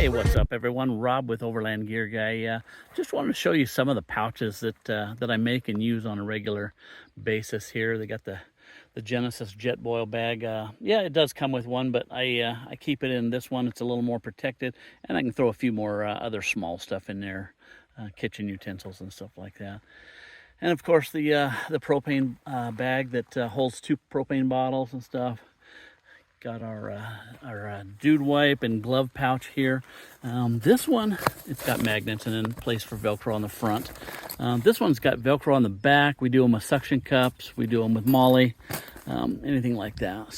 Hey, what's up, everyone? Rob with Overland Gear Guy. Just wanted to show you some of the pouches that I make and use on a regular basis here. They got the Genesis Jetboil bag. Yeah, it does come with one, but I keep it in this one. It's a little more protected, and I can throw a few more other small stuff in there, kitchen utensils and stuff like that. And of course, the propane bag that holds 2 propane bottles and stuff. Got our dude wipe and glove pouch here. This one, it's got magnets and then place for Velcro on the front. This one's got Velcro on the back. We do them with suction cups. We do them with Molly, anything like that.